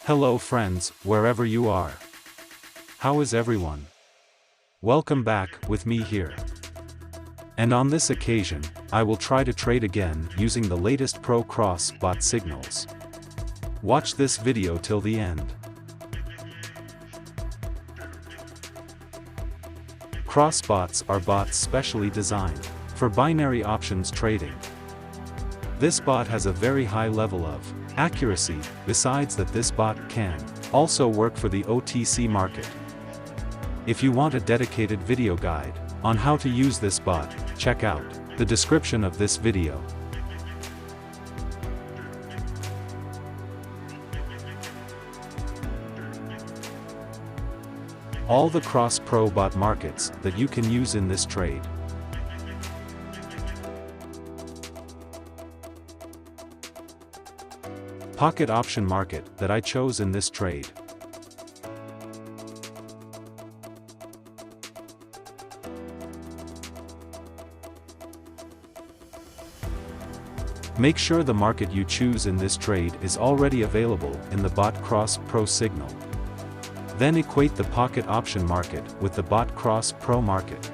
Hello friends, wherever you are. How is everyone? Welcome back with me here. And on this occasion, I will try to trade again using the latest Pro Cross bot signals. Watch this video till the end. Cross bots are bots specially designed for binary options trading. This bot has a very high level of accuracy, besides that this bot can also work for the OTC market. If you want a dedicated video guide on how to use this bot, check out the description of this video. All the cross pro bot markets that you can use in this trade. Pocket option market that I chose in this trade. Make sure the market you choose in this trade is already available in the bot cross pro signal. Then equate the pocket option market with the bot cross pro market.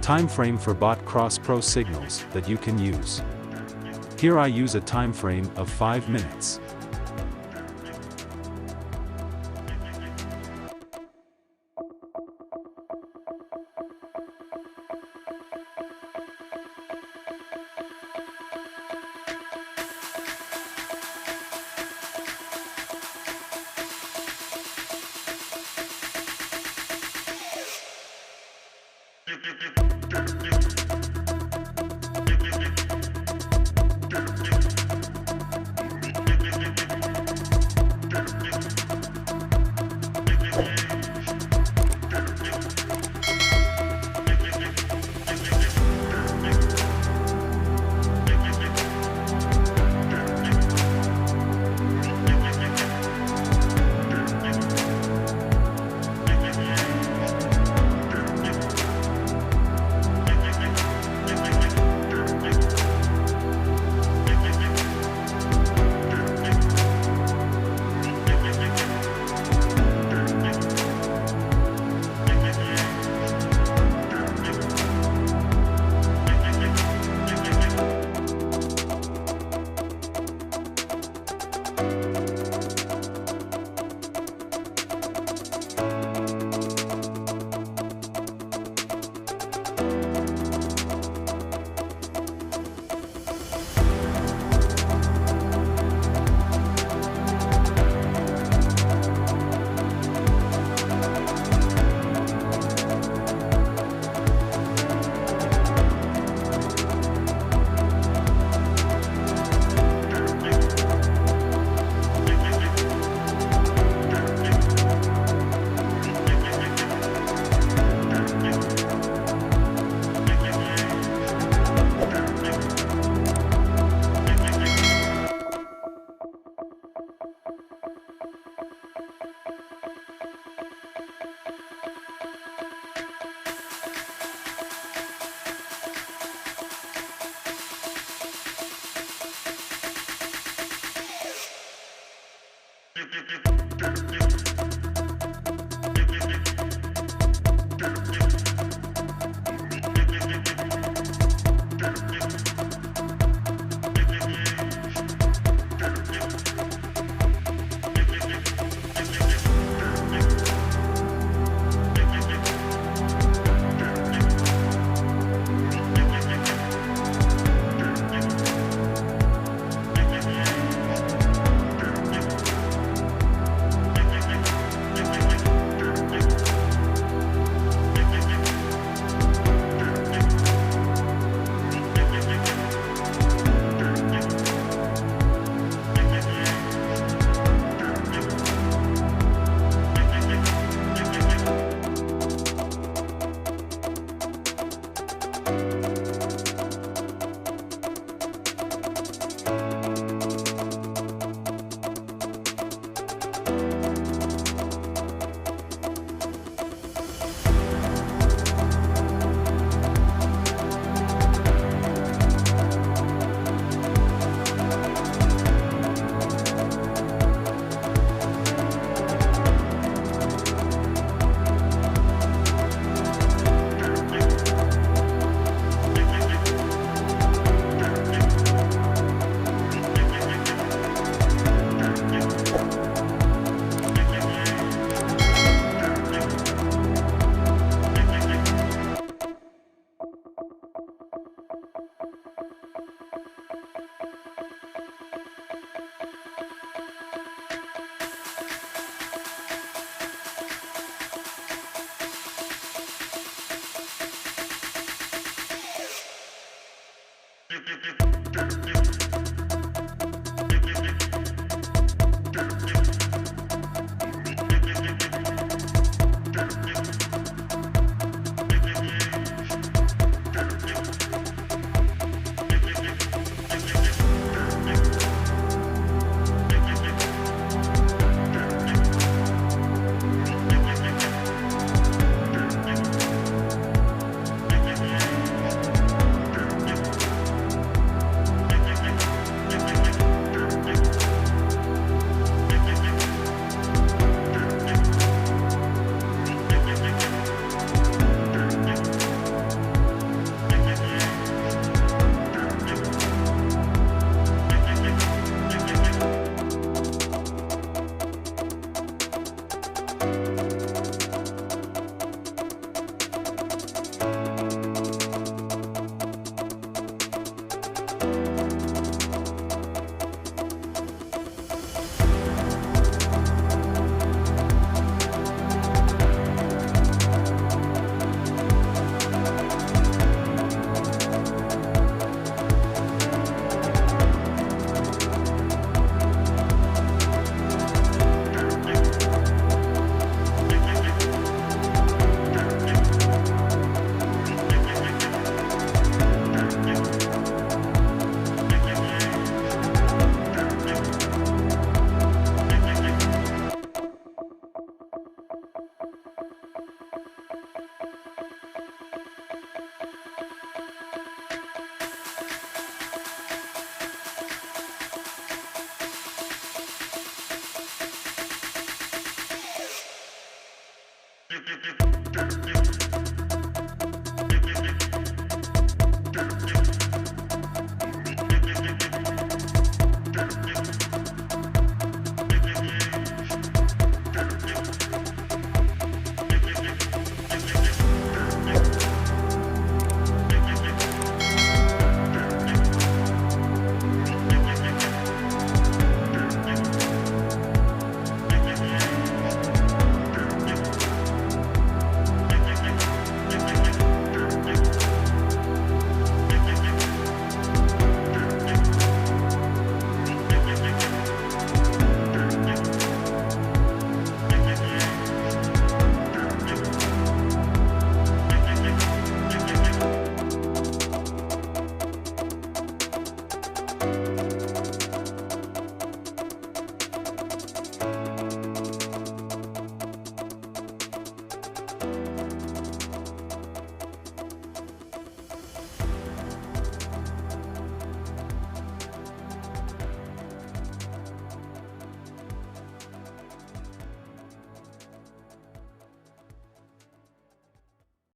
Time frame for bot cross pro signals that you can use. Here I use a time frame of 5 minutes. you.